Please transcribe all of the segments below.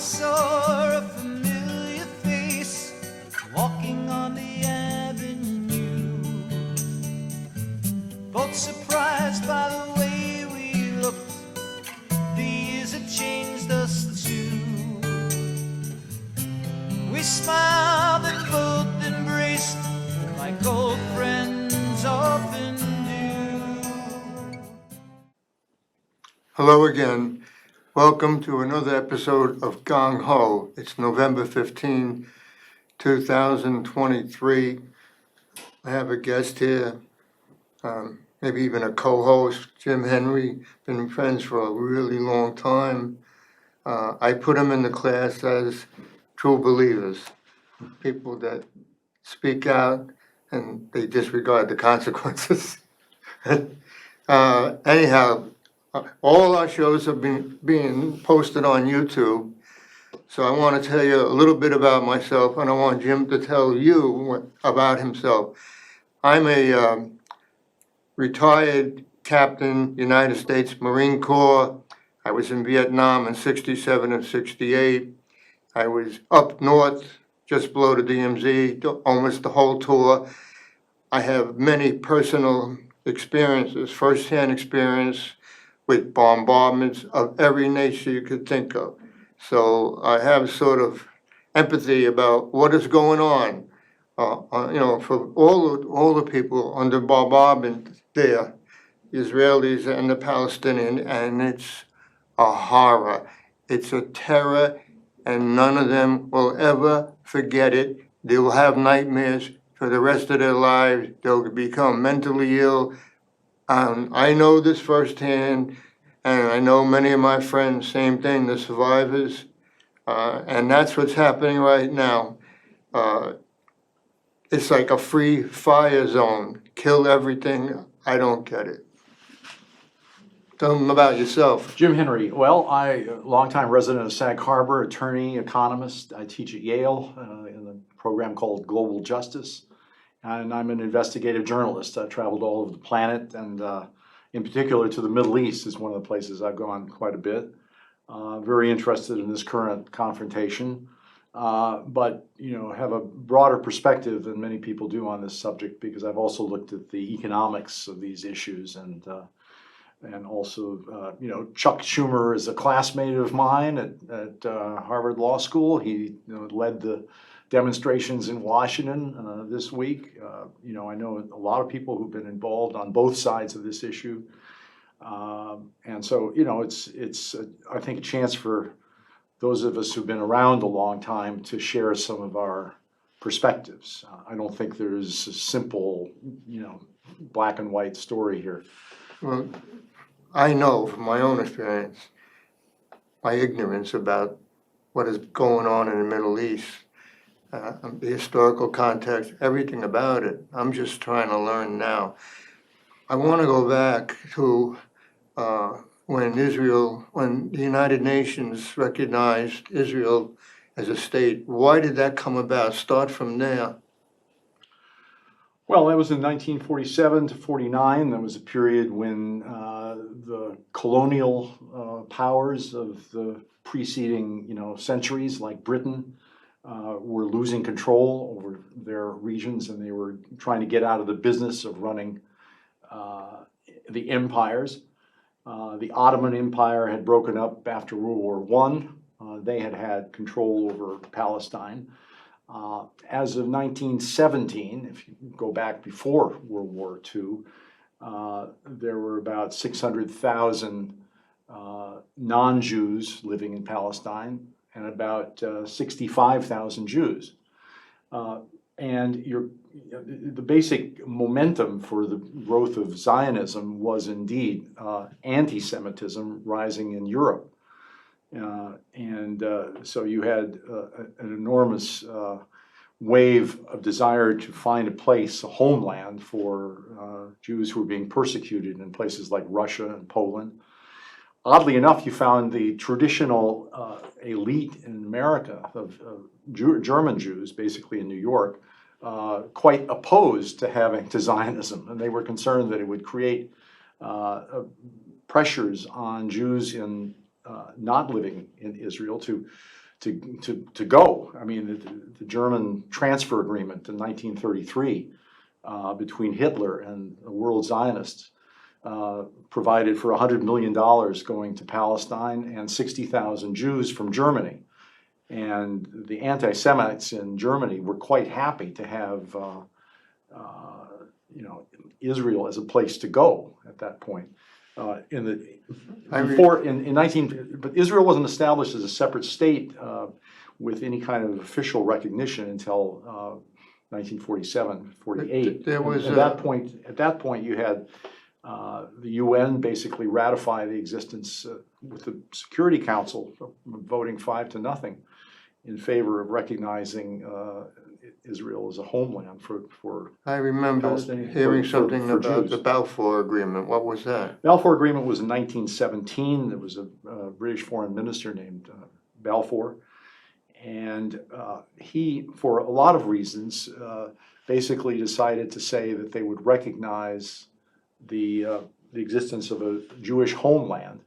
saw a familiar face walking on the avenue. Both surprised by the way we looked. The years had changed us too. We smiled and both embraced like old friends often do. Hello again. Welcome to another episode of Gung Ho. It's November 15, 2023. I have a guest here, maybe even a co-host, Jim Henry. Been friends for a really long time. I put him in the class as true believers, people that speak out and they disregard the consequences. Anyhow, all our shows have been being posted on YouTube, so I want to tell you a little bit about myself, and I want Jim to tell you about himself. I'm a retired captain, United States Marine Corps. I was in Vietnam in '67 and '68. I was up north, just below the DMZ, almost the whole tour. I have many personal experiences, first-hand experience with bombardments of every nature you could think of. So I have sort of empathy about what is going on, for all the people under bombardment there, Israelis and the Palestinians, and it's a horror. It's a terror, and none of them will ever forget it. They will have nightmares for the rest of their lives. They'll become mentally ill. I know this firsthand, and I know many of my friends, same thing, the survivors, and that's what's happening right now. It's like a free fire zone. Kill everything. I don't get it. Tell them about yourself. Jim Henry. Well, I'm a longtime resident of Sag Harbor, attorney, economist. I teach at Yale in a program called Global Justice. And I'm an investigative journalist. I've traveled all over the planet, and in particular to the Middle East is one of the places I've gone quite a bit. Very interested in this current confrontation, but have a broader perspective than many people do on this subject, because I've also looked at the economics of these issues, and also, Chuck Schumer is a classmate of mine at Harvard Law School. He led the demonstrations in Washington this week. I know a lot of people who've been involved on both sides of this issue. And so, it's I think, a chance for those of us who've been around a long time to share some of our perspectives. I don't think there's a simple, black and white story here. Well, I know from my own experience, my ignorance about what is going on in the Middle East, the historical context, everything about it. I'm just trying to learn now. I want to go back to when the United Nations recognized Israel as a state. Why did that come about? Start from there. Well, that was in 1947 to 49. That was a period when the colonial powers of the preceding, centuries, like Britain, were losing control over their regions, and they were trying to get out of the business of running the empires. The Ottoman Empire had broken up after World War I. They had control over Palestine. As of 1917, if you go back before World War II, there were about 600,000 non-Jews living in Palestine, and about 65,000 Jews. And the basic momentum for the growth of Zionism was indeed anti-Semitism rising in Europe. So you had an enormous wave of desire to find a place, a homeland for Jews who were being persecuted in places like Russia and Poland. Oddly enough, you found the traditional elite in America of German Jews, basically in New York, quite opposed to Zionism, and they were concerned that it would create pressures on Jews in not living in Israel to to go. I mean, the German transfer agreement in 1933 between Hitler and the world Zionists provided for $100 million going to Palestine and 60,000 Jews from Germany. And the anti-Semites in Germany were quite happy to have Israel as a place to go at that point. But Israel wasn't established as a separate state with any kind of official recognition until 1947, 48. There was at that point, you had the UN basically ratify the existence with the Security Council voting 5-0 in favor of recognizing Israel as a homeland for I remember Palestinian- hearing for something about Jews. the Balfour Agreement. What was that? Balfour Agreement was in 1917. There was a British foreign minister named Balfour. And he, for a lot of reasons, basically decided to say that they would recognize the existence of a Jewish homeland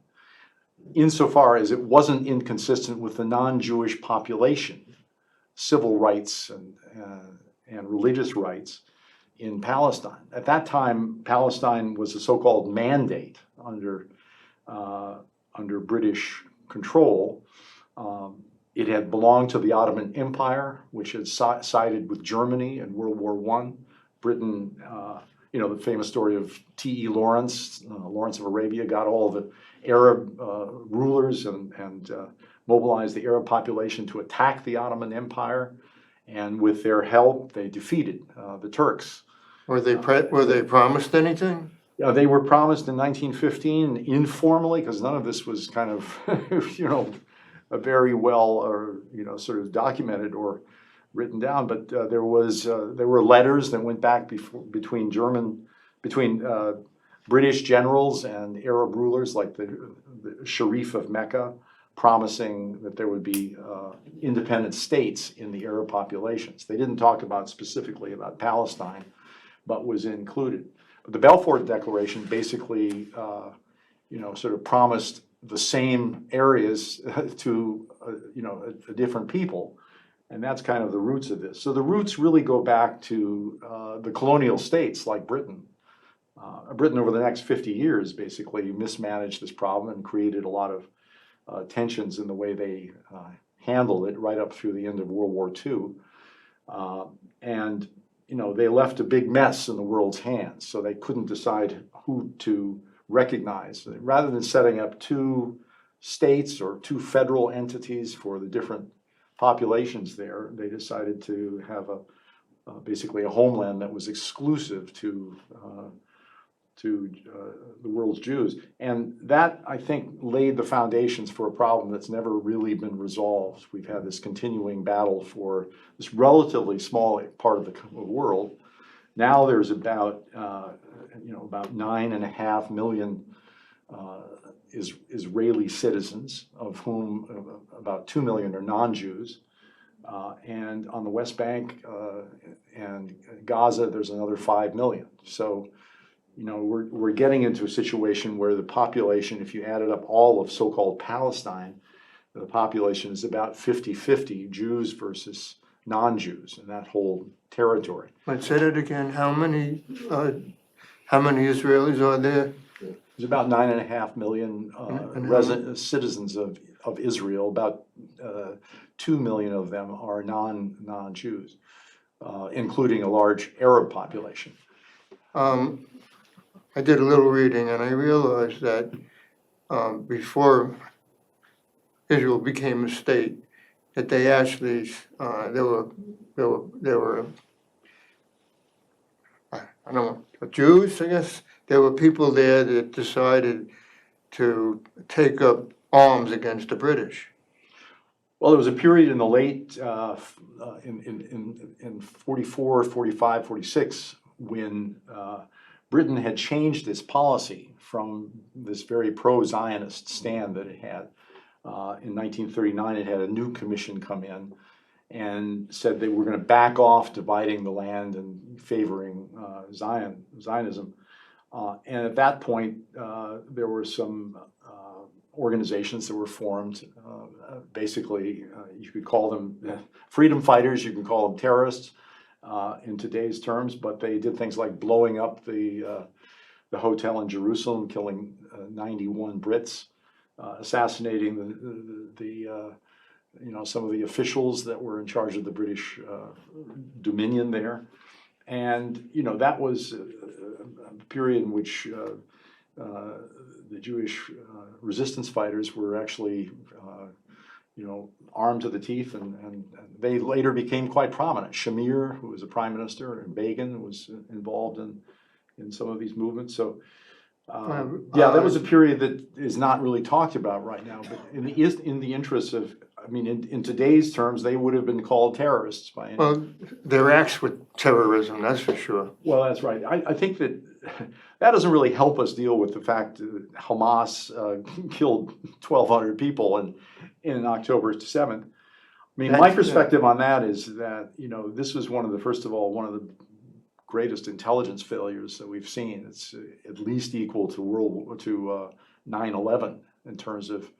insofar as it wasn't inconsistent with the non-Jewish population, civil rights and religious rights in Palestine. At that time, Palestine was a so-called mandate under British control. It had belonged to the Ottoman Empire, which had sided with Germany in World War I. Britain, the famous story of T.E. Lawrence, Lawrence of Arabia, got all the Arab rulers and mobilized the Arab population to attack the Ottoman Empire. And with their help, they defeated the Turks. Were they promised anything? They were promised in 1915 informally, because none of this was kind of, a very well or sort of documented or written down. But there were letters that went back between British generals and Arab rulers like the Sharif of Mecca, promising that there would be independent states in the Arab populations. They didn't talk specifically about Palestine, but was included. But the Balfour Declaration basically, sort of promised the same areas to, a different people. And that's kind of the roots of this. So the roots really go back to the colonial states like Britain. Britain over the next 50 years basically mismanaged this problem and created a lot of tensions in the way they handled it right up through the end of World War II. They left a big mess in the world's hands, so they couldn't decide who to recognize. Rather than setting up two states or two federal entities for the different populations there, they decided to have basically a homeland that was exclusive to the world's Jews. And that, I think, laid the foundations for a problem that's never really been resolved. We've had this continuing battle for this relatively small part of the world. Now there's about 9.5 million Israeli citizens, of whom about 2 million are non-Jews. And on the West Bank and Gaza, there's another 5 million. So, we're getting into a situation where the population, if you added up all of so-called Palestine, the population is about 50-50 Jews versus non-Jews in that whole territory. Let's say it again. How many Israelis are there? There's about 9.5 million citizens of Israel. About 2 million of them are non-Jews, including a large Arab population. I did a little reading and I realized that before Israel became a state, that they actually there were I don't know, Jews, I guess. There were people there that decided to take up arms against the British. Well, there was a period in the late in 44, 45, 46 when Britain had changed its policy from this very pro-Zionist stand that it had. In 1939, it had a new commission come in and said they were going to back off dividing the land and favoring Zionism. And at that point, there were some organizations that were formed. Basically, you could call them freedom fighters, you can call them terrorists in today's terms, but they did things like blowing up the hotel in Jerusalem, killing 91 Brits, assassinating some of the officials that were in charge of the British dominion there. And, that was a period in which the Jewish resistance fighters were actually, armed to the teeth, and they later became quite prominent. Shamir, who was a prime minister, and Begin was involved in some of these movements. So, that was a period that is not really talked about right now. But in the interest of, in today's terms, they would have been called terrorists by any. Well, their acts were terrorism, that's for sure. Well, that's right. I think that doesn't really help us deal with the fact that Hamas killed 1,200 people in October 7th. My perspective on that is that, this was one of the greatest intelligence failures that we've seen. It's at least equal to 9/11 in terms of,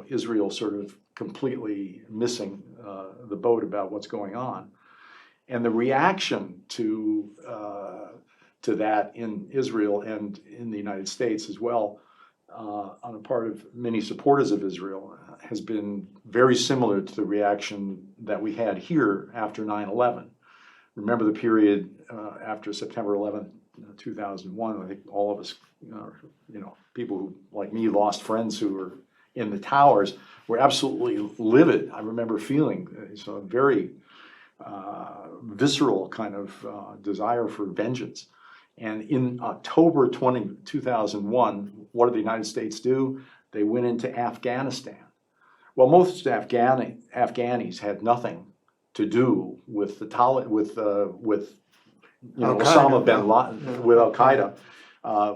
Israel sort of completely missing the boat about what's going on. And the reaction to that in Israel and in the United States as well, on the part of many supporters of Israel, has been very similar to the reaction that we had here after 9/11. Remember the period after September 11th, 2001, I think all of us, people who, like me, lost friends who were in the towers, were absolutely livid. I remember feeling a very visceral kind of desire for vengeance. And in October 2001, what did the United States do? They went into Afghanistan. Well, most Afghanis had nothing to do with Osama bin Laden, with Al Qaeda.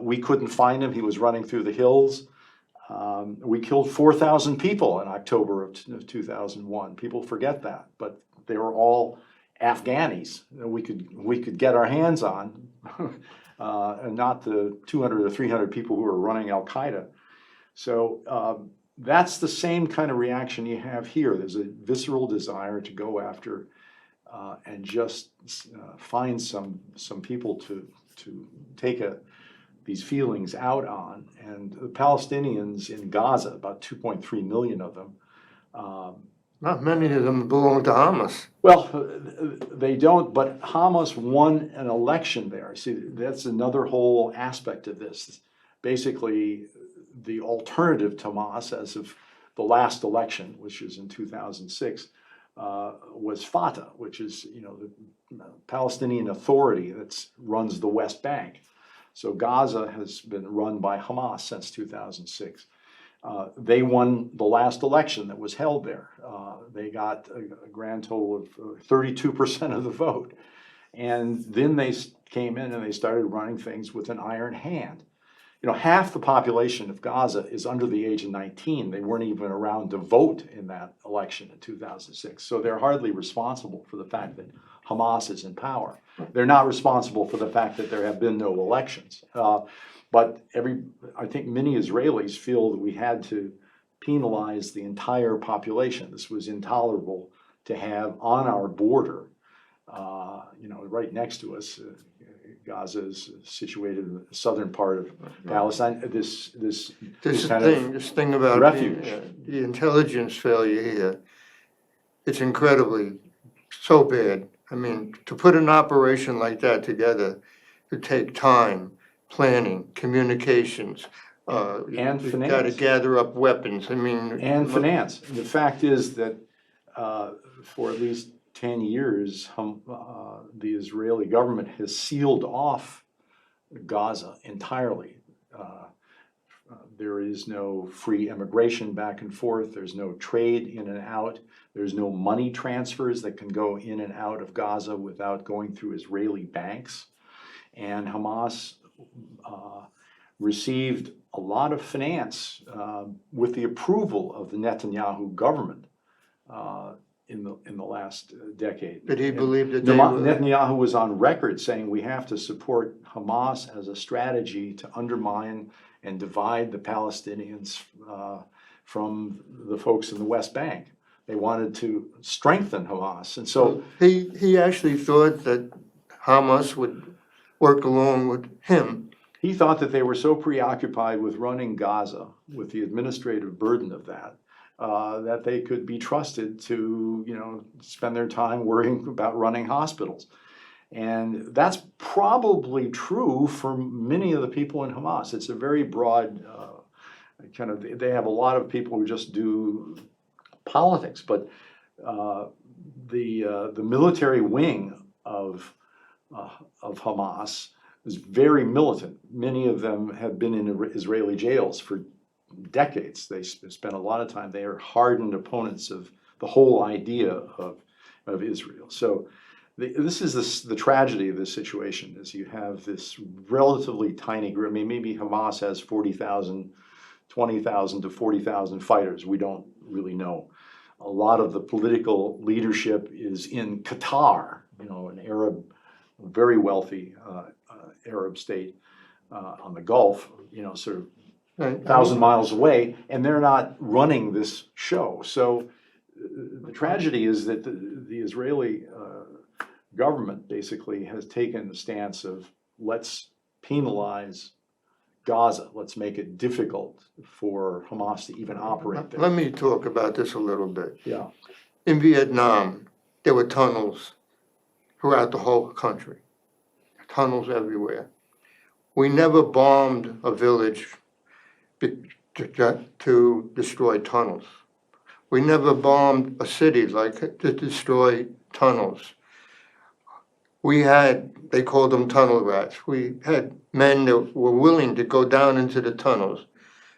We couldn't find him. He was running through the hills. We killed 4,000 people in October of 2001. People forget that, but they were all Afghanis that we could get our hands on, and not the 200 or 300 people who were running Al Qaeda. So that's the same kind of reaction you have here. There's a visceral desire to go after and just find some people to take these feelings out on. And the Palestinians in Gaza, about 2.3 million of them. Not many of them belong to Hamas. Well, they don't, but Hamas won an election there. See, that's another whole aspect of this. Basically, the alternative to Hamas as of the last election, which is in 2006, was Fatah, which is, the Palestinian Authority that runs the West Bank. So Gaza has been run by Hamas since 2006. They won the last election that was held there. They got a grand total of 32% of the vote. And then they came in and they started running things with an iron hand. Half the population of Gaza is under the age of 19. They weren't even around to vote in that election in 2006. So they're hardly responsible for the fact that Hamas is in power. They're not responsible for the fact that there have been no elections. But I think many Israelis feel that we had to penalize the entire population. This was intolerable to have on our border, right next to us. Gaza is situated in the southern part of Palestine. This thing about refuge. The intelligence failure here, it's incredibly so bad. To put an operation like that together, it take time, planning, communications, and you've finance. got to gather up weapons. And finance. The fact is that for at least 10 years, the Israeli government has sealed off Gaza entirely. There is no free immigration back and forth. There's no trade in and out. There's no money transfers that can go in and out of Gaza without going through Israeli banks. And Hamas received a lot of finance with the approval of the Netanyahu government in the last decade. But he believed that Netanyahu was on record saying we have to support Hamas as a strategy to undermine and divide the Palestinians from the folks in the West Bank. They wanted to strengthen Hamas. And so he actually thought that Hamas would work along with him. he thought that they were so preoccupied with running Gaza, with the administrative burden of that, that they could be trusted to, spend their time worrying about running hospitals. And that's probably true for many of the people in Hamas. It's a very broad they have a lot of people who just do politics, but the military wing of Hamas is very militant. Many of them have been in Israeli jails for decades. They spent a lot of time. They are hardened opponents of the whole idea of Israel. So this is the tragedy of this situation, is you have this relatively tiny group. I mean, maybe Hamas has 40,000, 20,000 to 40,000 fighters. We don't really know. A lot of the political leadership is in Qatar, an Arab, very wealthy Arab state on the Gulf, sort of 1,000 miles away, and they're not running this show. So the tragedy is that the Israeli government basically has taken the stance of, let's penalize Gaza, let's make it difficult for Hamas to even operate there. Let me talk about this a little bit. Yeah. In Vietnam, there were tunnels throughout the whole country, tunnels everywhere. We never bombed a village to destroy tunnels. We never bombed a city to destroy tunnels. They called them tunnel rats. We had men that were willing to go down into the tunnels.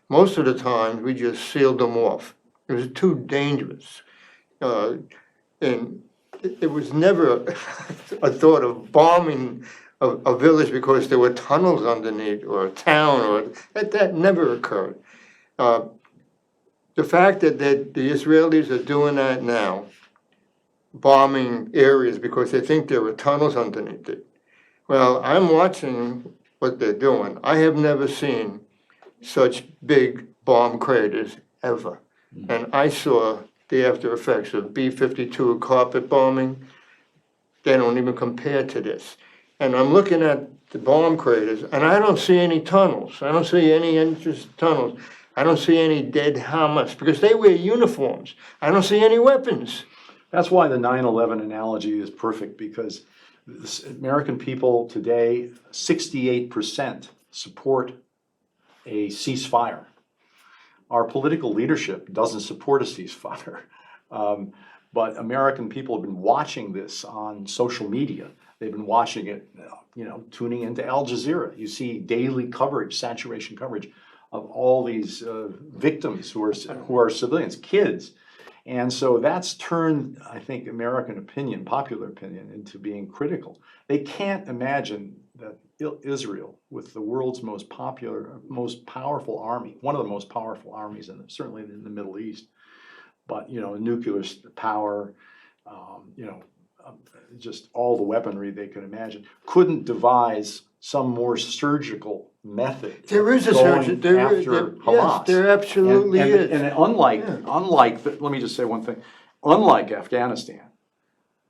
Most of the time, we just sealed them off. It was too dangerous. And it was never a thought of bombing a village because there were tunnels underneath, or a town, or that never occurred. The fact that the Israelis are doing that now, bombing areas because they think there are tunnels underneath it. Well, I'm watching what they're doing. I have never seen such big bomb craters ever. And I saw the after effects of B-52 carpet bombing. They don't even compare to this. And I'm looking at the bomb craters, and I don't see any tunnels. I don't see any entrance tunnels. I don't see any dead Hamas, because they wear uniforms. I don't see any weapons. That's why the 9/11 analogy is perfect, because the American people today, 68% support a ceasefire. Our political leadership doesn't support a ceasefire. But American people have been watching this on social media. They've been watching it, tuning into Al Jazeera. You see daily coverage, saturation coverage of all these victims who are civilians, kids. And so that's turned, I think, American opinion, popular opinion, into being critical. They can't imagine that Israel, with the world's most powerful army, one of the most powerful armies, certainly in the Middle East, but nuclear power, just all the weaponry they could imagine, couldn't devise some more surgical method. There is a surgical after Hamas. Yes, there absolutely is. And unlike, let me just say one thing. Unlike Afghanistan,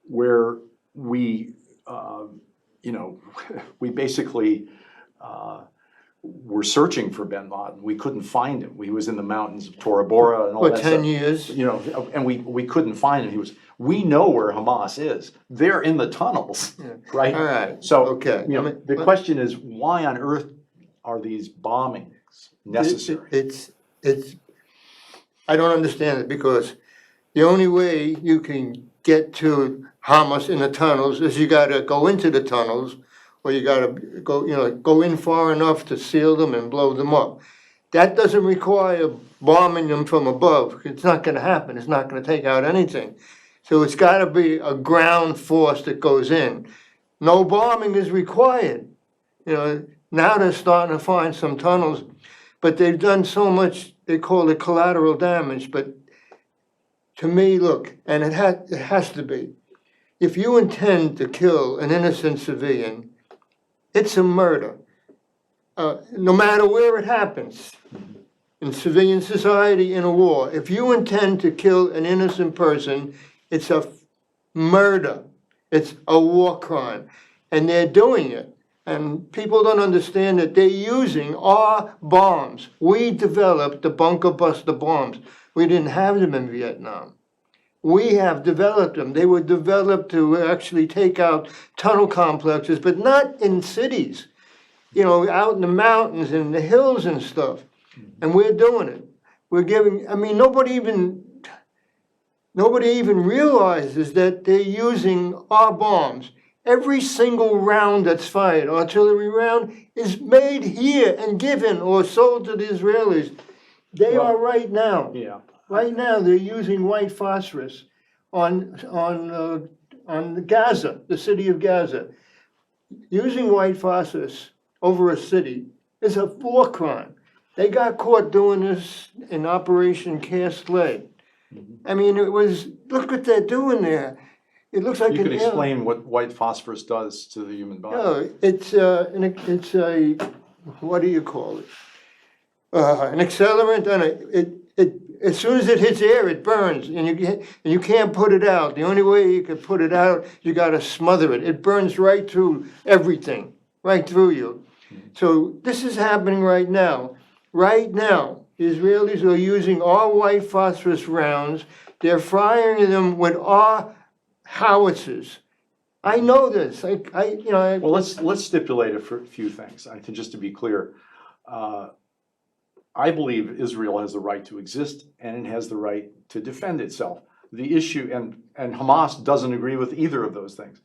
where we basically were searching for bin Laden. We couldn't find him. He was in the mountains of Tora Bora and all that 10 stuff. years. And we couldn't find him. We know where Hamas is. They're in the tunnels, right? All right. So, Okay. the question is, why on earth are these bombings necessary? It's I don't understand it, because the only way you can get to Hamas in the tunnels is you got to go into the tunnels, or you got to go in far enough to seal them and blow them up. That doesn't require bombing them from above. It's not going to happen. It's not going to take out anything. So it's got to be a ground force that goes in. No bombing is required. Now they're starting to find some tunnels, but they've done so much, they call it collateral damage. But to me, look, and it has to be, if you intend to kill an innocent civilian, it's a murder. no matter where it happens, in civilian society, in a war, if you intend to kill an innocent person, it's a murder. It's a war crime. And they're doing it. And people don't understand that they're using our bombs. We developed the bunker buster bombs. We didn't have them in Vietnam. We have developed them. They were developed to actually take out tunnel complexes, but not in cities. You know, out in the mountains and the hills and stuff. And we're doing it. We're giving, I mean, nobody even realizes that they're using our bombs. Every single round that's fired, artillery round, is made here and given or sold to the Israelis. They are right now. Yeah. Right now, they're using white phosphorus on Gaza, the city of Gaza. Using white phosphorus over a city is a war crime. They got caught doing this in Operation Cast Lead. I mean, it was, look what they're doing there. It looks like You could explain what white phosphorus does to the human body. No, it's a, what do you call it? An accelerant, and as soon as it hits air, it burns, and you can't put it out. The only way you can put it out, you got to smother it. It burns right through everything, right through you. So this is happening right now. Right now, the Israelis are using our white phosphorus rounds. They're firing them with our howitzers. I know this. Well, let's stipulate a few things. I think, just to be clear, I believe Israel has the right to exist and it has the right to defend itself. The issue, and Hamas doesn't agree with either of those things.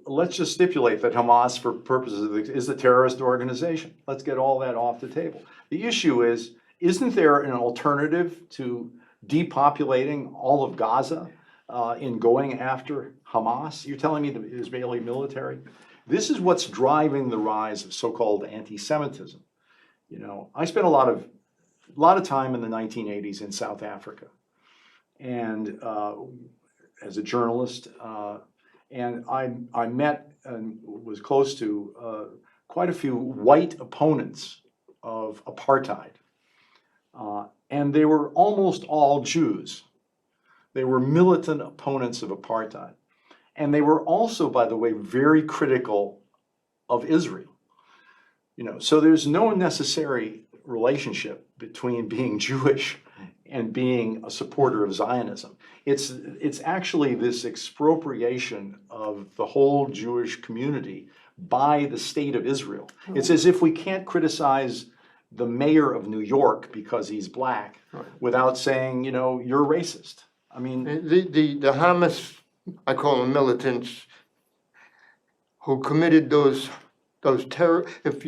Let's just stipulate that Hamas, for purposes of is a terrorist organization. Let's get all that off the table. The issue is, isn't there an alternative to depopulating all of Gaza in going after Hamas? You're telling me the Israeli military? This is what's driving the rise of so-called anti-Semitism. You know, I spent a lot of time in the 1980s in South Africa, and as a journalist. And I met and was close to quite a few white opponents of apartheid. And they were almost all Jews. They were militant opponents of apartheid. And they were also, by the way, very critical of Israel. You know, so there's no necessary relationship between being Jewish and being a supporter of Zionism. It's actually this expropriation of the whole Jewish community by the state of Israel. It's as if we can't criticize the mayor of New York because he's black without saying, you know, you're racist. I mean, the Hamas, I call them militants, who committed those terror,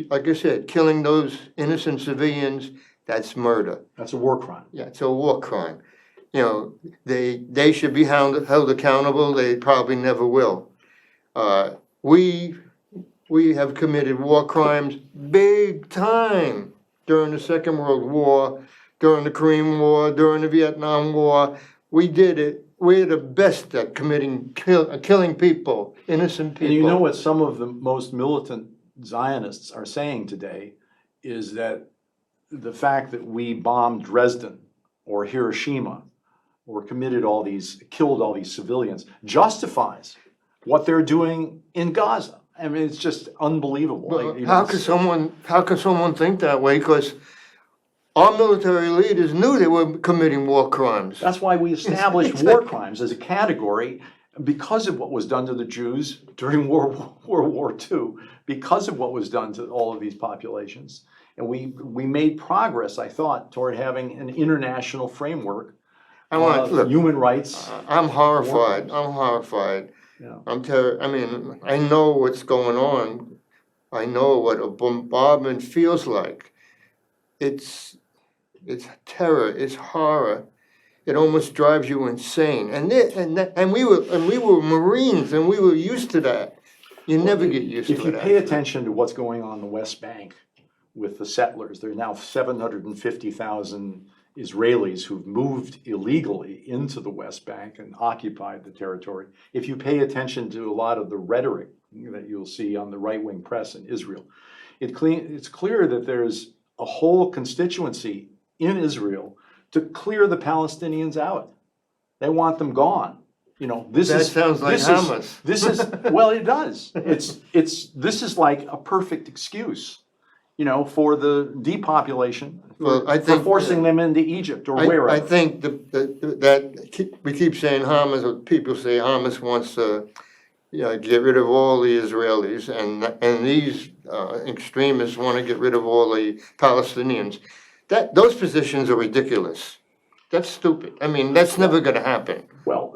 like I said, killing those innocent civilians, that's murder. that's a war crime. Yeah, it's a war crime. You know, they should be held accountable. They probably never will. We have committed war crimes big time during the Second World War, during the Korean War, during the Vietnam War. We did it. We're the best at killing people, innocent people. And you know what some of the most militant Zionists are saying today is that the fact that we bombed Dresden or Hiroshima or killed all these civilians justifies what they're doing in Gaza. I mean, it's just unbelievable. Well, how can someone think that way? Because our military leaders knew they were committing war crimes. That's why we established war crimes as a category because of what was done to the Jews during World War II, because of what was done to all of these populations. And we made progress, I thought, toward having an international framework of human rights. I'm horrified. Yeah. I mean, I know what's going on. I know what a bombardment feels like. It's terror. It's horror. It almost drives you insane. And we were Marines, and we were used to that. You never get used to it. If you pay attention to what's going on in the West Bank with the settlers, there are now 750,000 Israelis who've moved illegally into the West Bank and occupied the territory. If you pay attention to a lot of the rhetoric that you'll see on the right-wing press in Israel, It's clear that there's a whole constituency in Israel to clear the Palestinians out. They want them gone. You know, That sounds like Hamas. This is, well, it does. This is like a perfect excuse, you know, for the depopulation, Well, I for think- forcing them into Egypt or I wherever. think we keep saying Hamas, or people say Hamas wants to, get rid of all the Israelis, and these extremists want to get rid of all the Palestinians. Those positions are ridiculous. That's stupid. I mean, that's never gonna happen. Well,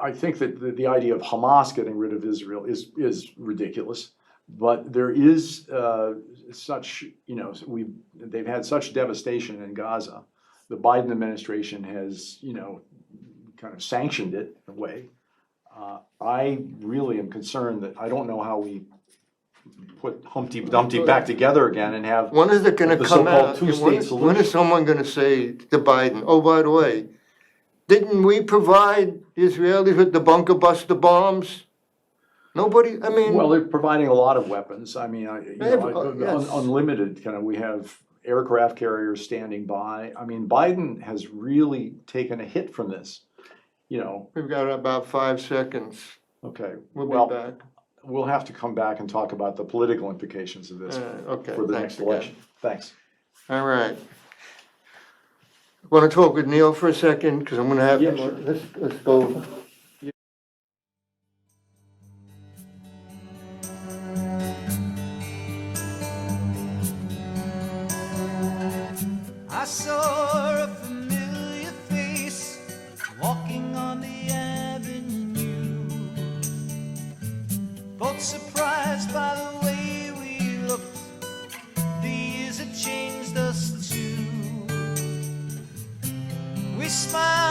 I think that the idea of Hamas getting rid of Israel is ridiculous. But there is such, they've had such devastation in Gaza. The Biden administration has, kind of sanctioned it in a way. I really am concerned that I don't know how we put Humpty Dumpty back together again and have When is it gonna the come so-called out? two-state When solution. is someone gonna say to Biden, oh, by the way, didn't we provide the Israelis with the bunker buster bombs? Nobody, I mean. Well, they're providing a lot of weapons. I mean, Yes. unlimited, kind of, we have aircraft carriers standing by. I mean, Biden has really taken a hit from this, We've got about 5 seconds. Okay, We'll well, be back. we'll have to come back and talk about the political implications of this Okay, for the thanks next again. election. Thanks. All right. Want to talk with Neil for a second? Because I'm gonna have, Yeah, sure. let's go. I saw a familiar face walking on the avenue. Both surprised by the way we looked. The years had changed us too. We smiled.